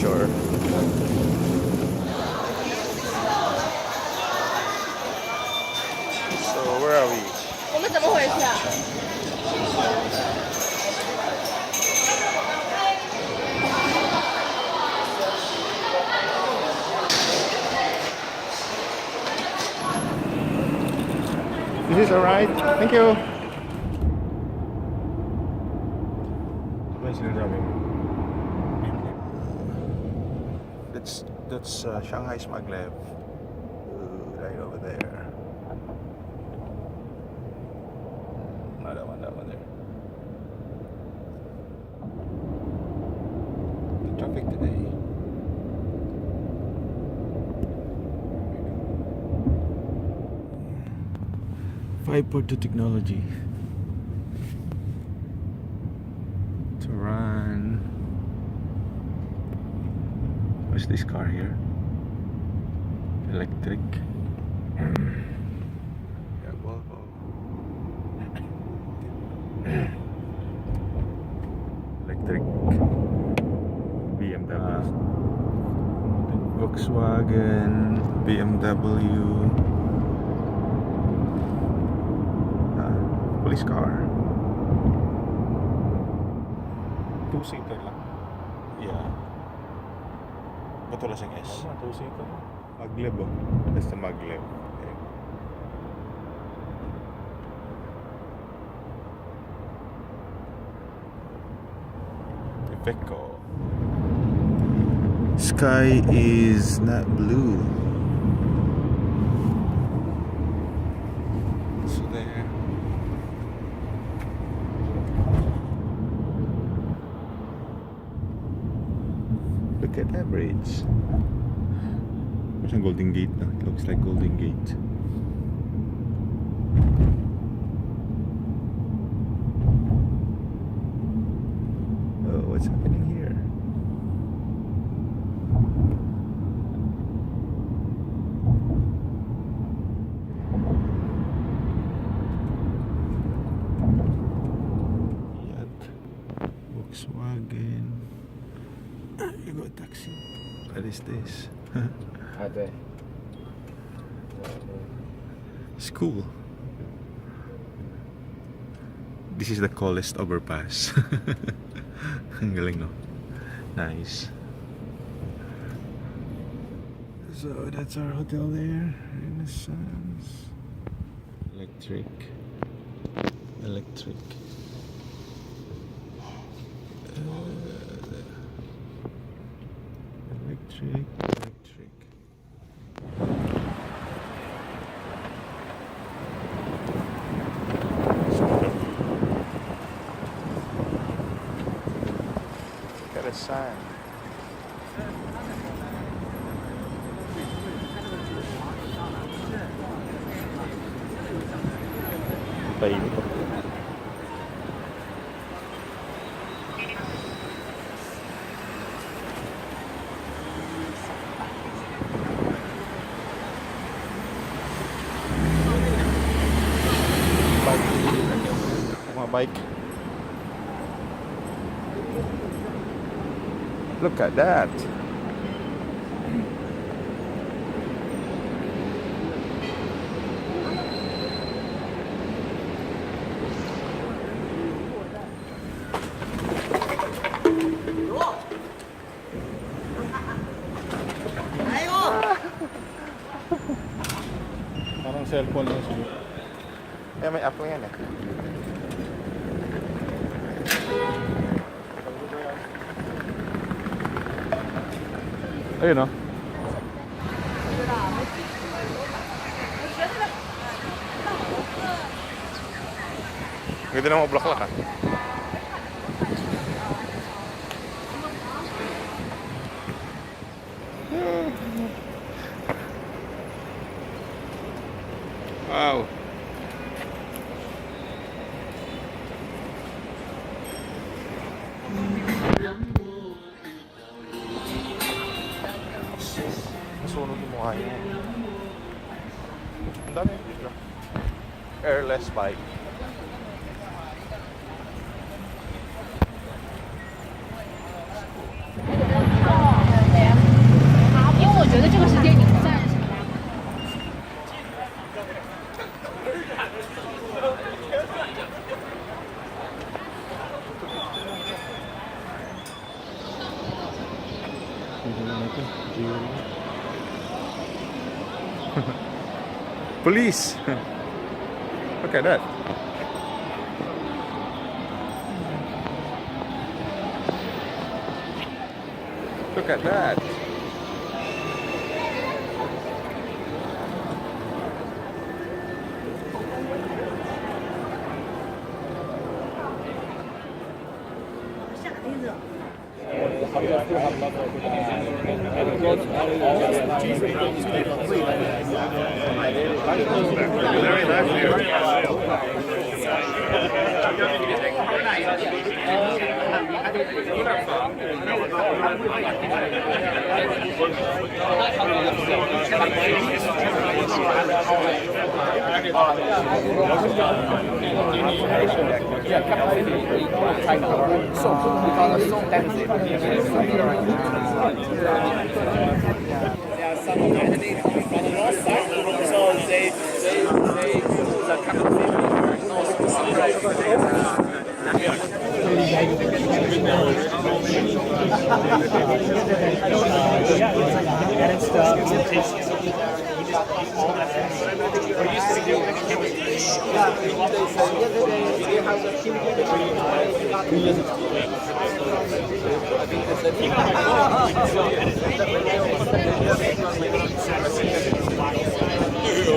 sure. So where are we? 我们怎么回去啊？This is alright. Thank you. Ano yung sinasabi mo? That's Shanghai's maglev. Right over there. That one there. The traffic today. Five port to technology. To run. What's this car here? Electric. Yeah, Volvo. Electric. BMW. Volkswagen. BMW. Police car. Two-seater lang. Yeah. Ba't wala siyang S? Two-seater lang. Maglev oh. That's the maglev. Okay. Iveco. Sky is not blue. So there. Look at that bridge. There's a Golden Gate now. It looks like Golden Gate. Oh, what's happening here? Yacht. Volkswagen. You got a taxi. What is this? School. This is the coolest overpass. Ang galing, no? Nice. So that's our hotel there. Renaissance. Electric. Electric. Electric. Electric. Look at the sun. Tahimik ako. Mga bike. Look at that. Parang cellphone lang siguro. Eh, may app ko yan eh. Ayun o. Ganda na mga bulaklak ah. Wow. Nasunog yung mukha niya. Ang dami dito. Airless bike. 觉得这个是电影不算什么。Police! Look at that. Look at that.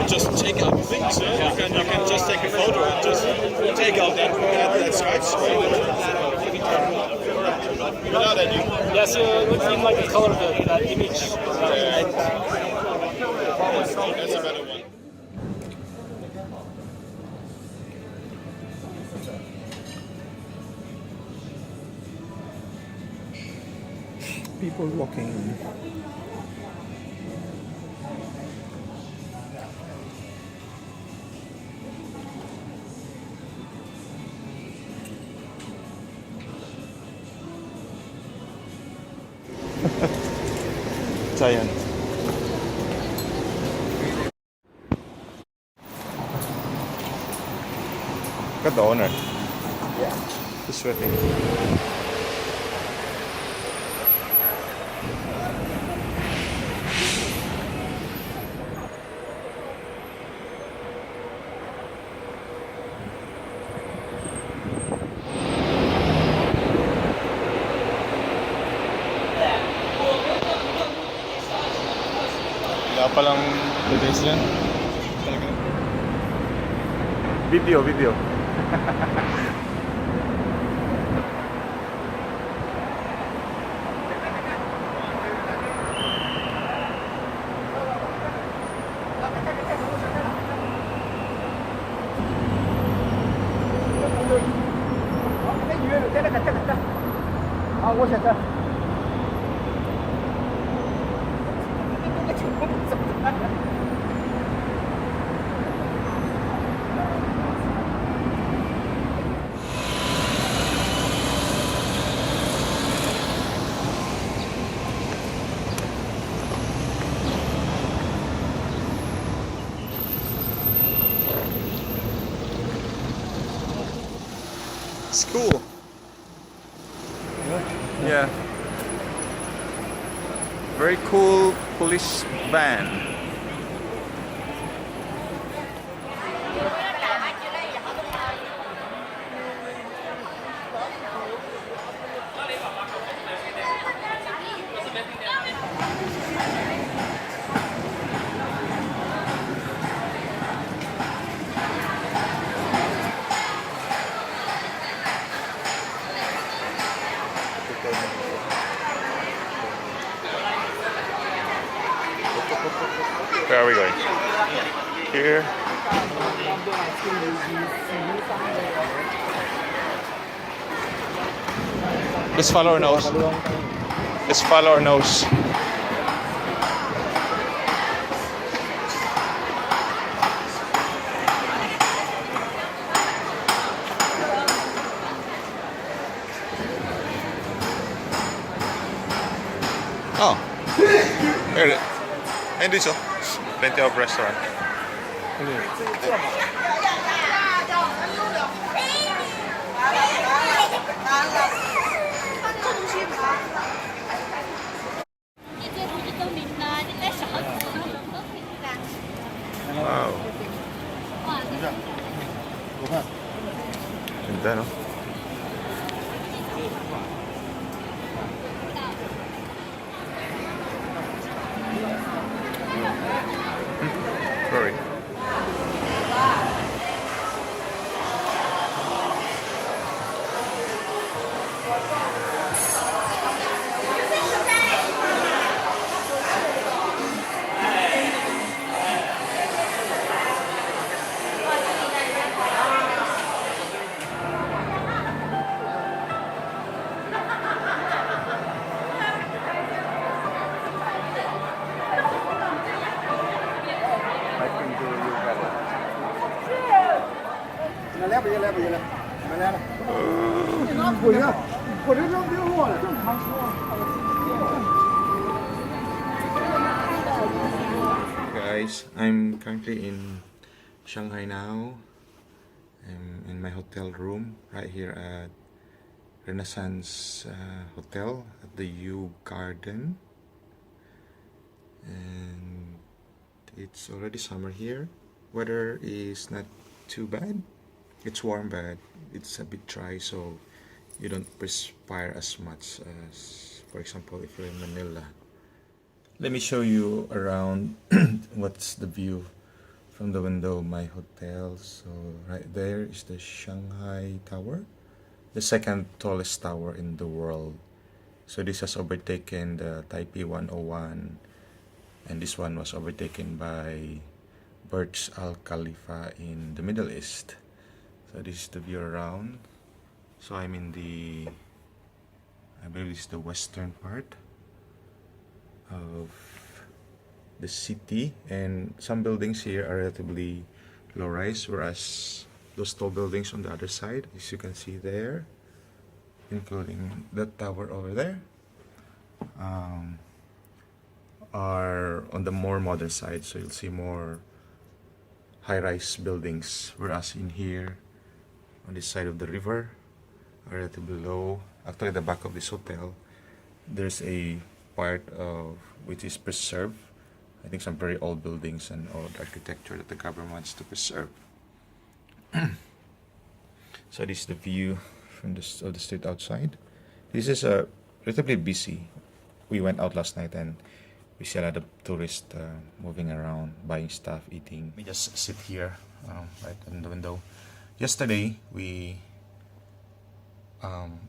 Just take out things. You can just take a photo and just take out that scratch. Without any. Yes, it would seem like the color of that image. That's a better one. People walking. Giant. Look at the owner. Yeah. He's sweating. Wala palang details yan. Video. It's cool. Yeah. Very cool police van. Where are we going? Here. Let's follow our nose. Let's follow our nose. Oh, there it is. And this, oh, plenty of restaurant. Wow. Ganda, no? Sorry. Guys, I'm currently in Shanghai now. I'm in my hotel room right here at Renaissance Hotel at the U Garden, and it's already summer here. Weather is not too bad. It's warm, but it's a bit dry, so you don't perspire as much as, for example, if you're in Manila. Let me show you around what's the view from the window of my hotel. So right there is the Shanghai Tower, the second tallest tower in the world. So this has overtaken the Taipei 101, and this one was overtaken by Burj Al Khalifa in the Middle East. So this is the view around. So I'm in the, I believe this is the western part of the city, and some buildings here are relatively low rise, whereas those tall buildings on the other side, as you can see there, including that tower over there, are on the more modern side. So you'll see more high-rise buildings, whereas in here on this side of the river are relatively low. Actually, the back of this hotel, there's a part of which is preserved. I think some very old buildings and old architecture that the government wants to preserve. So this is the view from of the street outside. This is relatively busy. We went out last night and we see a lot of tourists moving around, buying stuff, eating. We just sit here right in the window. Yesterday we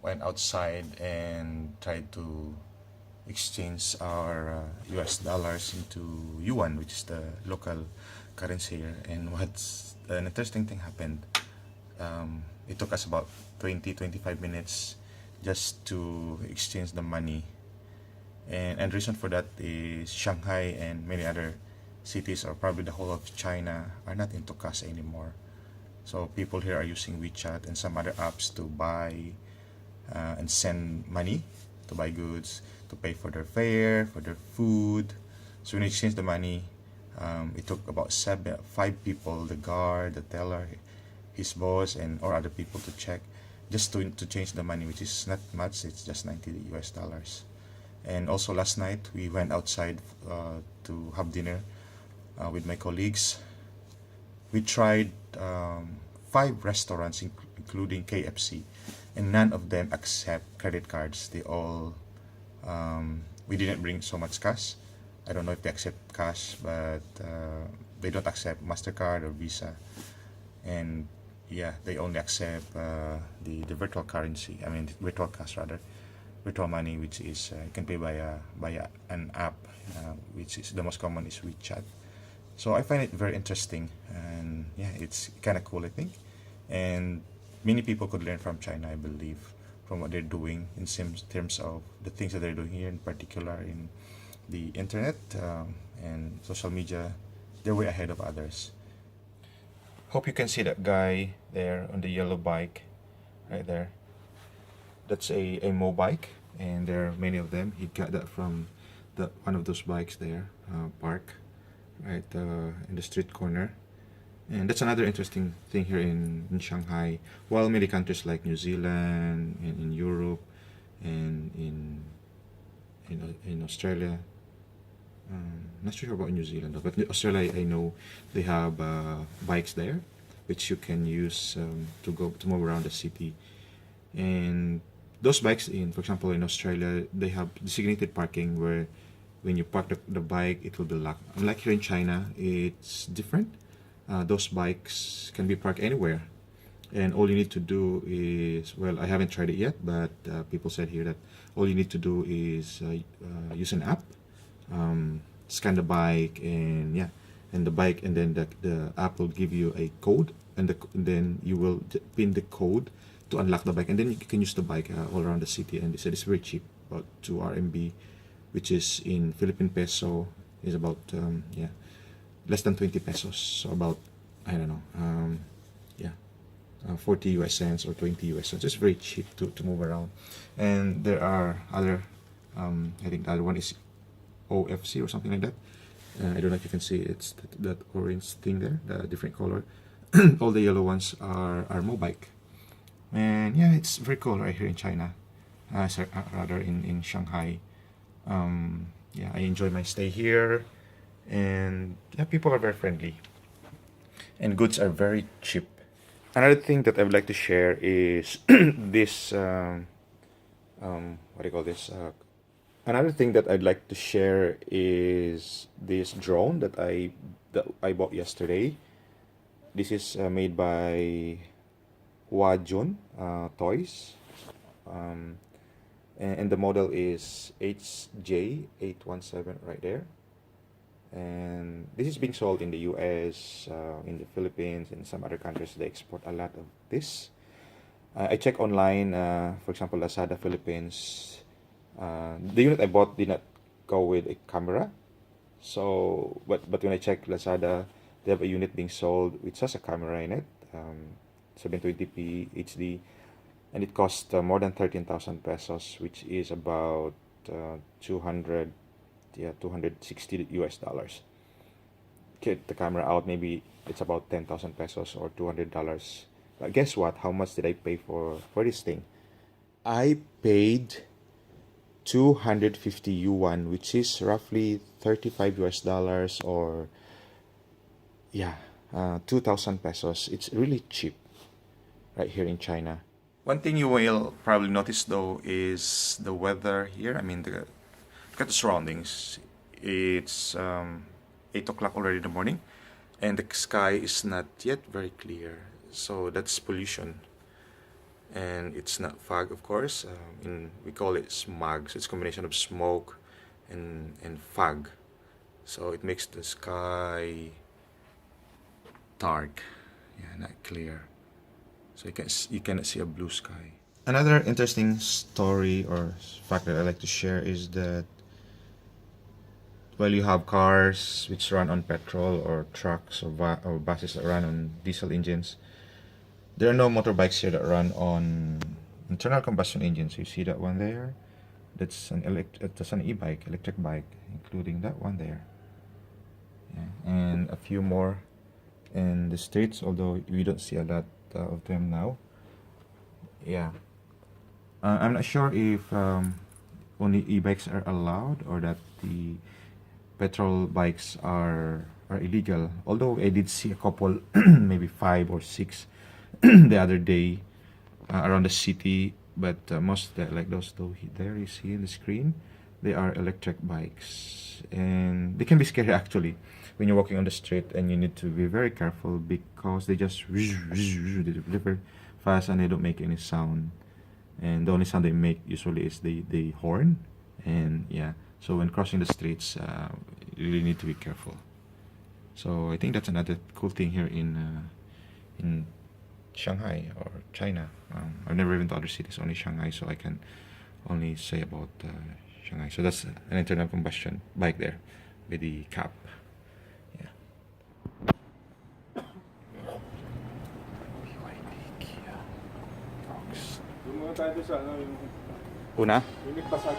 went outside and tried to exchange our US dollars into yuan, which is the local currency here. And what's an interesting thing happened. It took us about 20-25 minutes just to exchange the money, and reason for that is Shanghai and many other cities, or probably the whole of China, are not into cash anymore. So people here are using WeChat and some other apps to buy and send money, to buy goods, to pay for their fare, for their food. So when you exchange the money, it took about 5 people, the guard, the teller, his boss, and or other people to check, just to change the money, which is not much. It's just $90 US. And also last night we went outside to have dinner with my colleagues. We tried 5 restaurants, including KFC, and none of them accept credit cards. They all, we didn't bring so much cash. I don't know if they accept cash, but they don't accept MasterCard or Visa. And yeah, they only accept the virtual currency, I mean virtual cash rather, virtual money, which is you can pay by an app, which is the most common is WeChat. So I find it very interesting, and yeah, it's kind of cool, I think. And many people could learn from China, I believe, from what they're doing in terms of the things that they're doing here, in particular in the internet and social media. They're way ahead of others. Hope you can see that guy there on the yellow bike right there. That's a mobike, and there are many of them. He got that from one of those bikes there, park. right in the street corner. And that's another interesting thing here in Shanghai. While many countries like New Zealand and in Europe and in Australia, not sure about New Zealand though, but Australia I know they have bikes there, which you can use to move around the city. And those bikes for example, in Australia, they have designated parking where when you park the bike, it will be locked. Unlike here in China, it's different. Those bikes can be parked anywhere, and all you need to do is, well, I haven't tried it yet, but people said here that all you need to do is use an app, scan the bike, and yeah, and the bike, and then the app will give you a code, and then you will pin the code to unlock the bike, and then you can use the bike all around the city. And they said it's very cheap, about 2 RMB, which is in Philippine peso is about yeah, less than 20 pesos. So about, I don't know, yeah, 40 US cents or 20 US cents. It's very cheap to move around. And there are other, I think the other one is OFC or something like that. I don't know if you can see, it's that orange thing there, the different color. All the yellow ones are Mobike. And yeah, it's very cool right here in China, rather in Shanghai. Yeah, I enjoy my stay here, and yeah, people are very friendly, and goods are very cheap. Another thing that I would like to share is this. What do you call this? Another thing that I'd like to share is this drone that I bought yesterday. This is made by Wajun Toys. And the model is HJ817 right there. And this is being sold in the US, in the Philippines, and some other countries. They export a lot of this. I check online, for example, Lazada Philippines. The unit I bought did not go with a camera. So, but when I check Lazada, they have a unit being sold which has a camera in it, 720p HD. And it cost more than 13,000 pesos, which is about 260 US dollars. Get the camera out, maybe it's about 10,000 pesos or $200. But guess what? How much did I pay for this thing? I paid 250 yuan, which is roughly 35 US dollars, or yeah, 2,000 pesos. It's really cheap right here in China. One thing you will probably notice though is the weather here. I mean, look at the surroundings. It's 8 o'clock already in the morning, and the sky is not yet very clear. So that's pollution, and it's not fog, of course. We call it smog. So it's a combination of smoke and fog. So it makes the sky dark, yeah, not clear. So you cannot see a blue sky. Another interesting story or fact that I like to share is that while you have cars which run on petrol, or trucks or buses that run on diesel engines, there are no motorbikes here that run on internal combustion engines. You see that one there? That's an e-bike, electric bike, including that one there. Yeah. And a few more in the States, although we don't see a lot of them now. Yeah, I'm not sure if only e-bikes are allowed, or that the petrol bikes are illegal. Although I did see a couple, maybe 5 or 6, the other day around the city. But most like those there you see in the screen, they are electric bikes, and they can be scary actually when you're walking on the street, and you need to be very careful because they just they deliver fast, and they don't make any sound, and the only sound they make usually is the horn. And yeah, so when crossing the streets, you really need to be careful. So I think that's another cool thing here in Shanghai or China. I've never been to other cities, only Shanghai, so I can only say about Shanghai. So that's an internal combustion bike there with the cap. Yeah. Yung mga tayo sa ano, yung Una? pasag.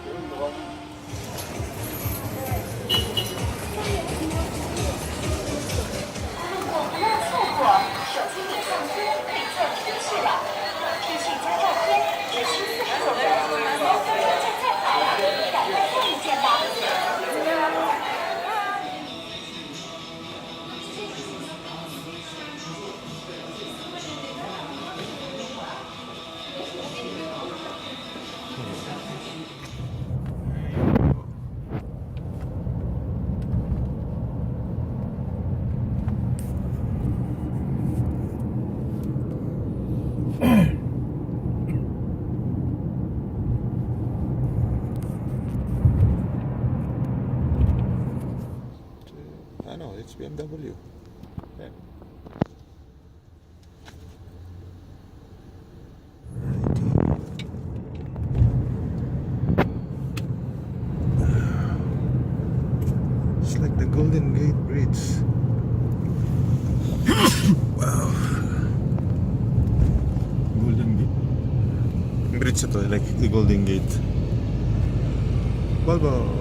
Yung mukhang There. It's like the Golden Gate Bridge. Wow. Golden Gate. Bridge ito, like the Golden Gate. Balbo.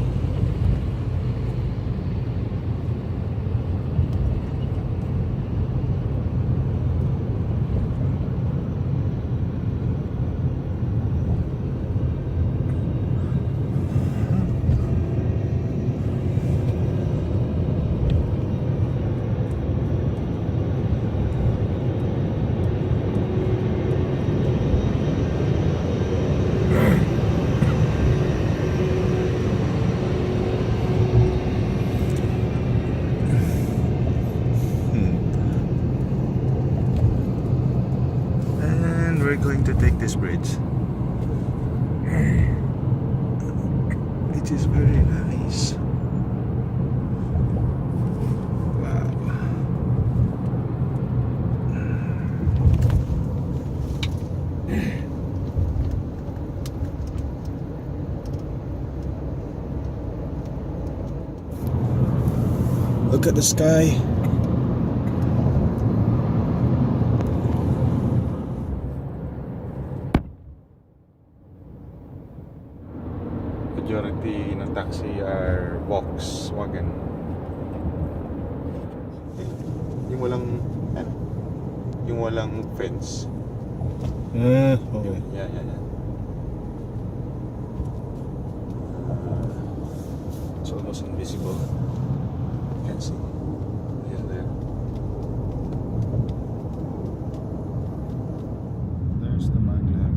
And we're going to take this bridge, which is very nice. Wow. Look at the sky. Majority ng taxi are Volkswagen. Yung walang ano? Yung walang fence. Okay. Yeah. It's almost invisible. You can see. Yeah, there. There's the maglev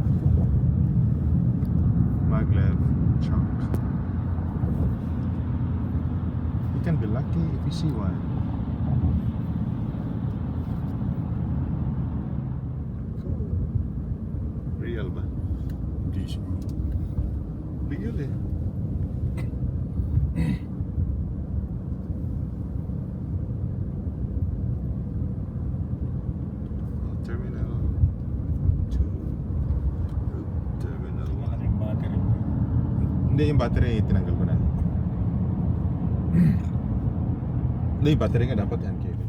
trunk. You can be lucky if you see one. Real ba? Hindi siguro. Real eh. Terminal 2. Terminal 1. Malaking battery. Hindi, yung battery tinanggal ko na. Hindi, yung battery nga dapat yan, Kevin.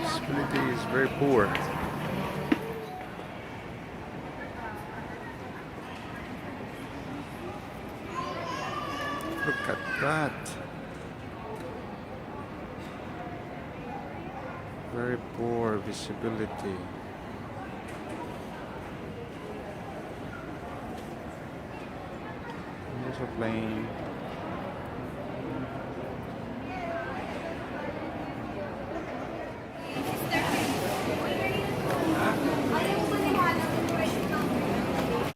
Visibility is very poor. Look at that. Very poor visibility. There's a plane.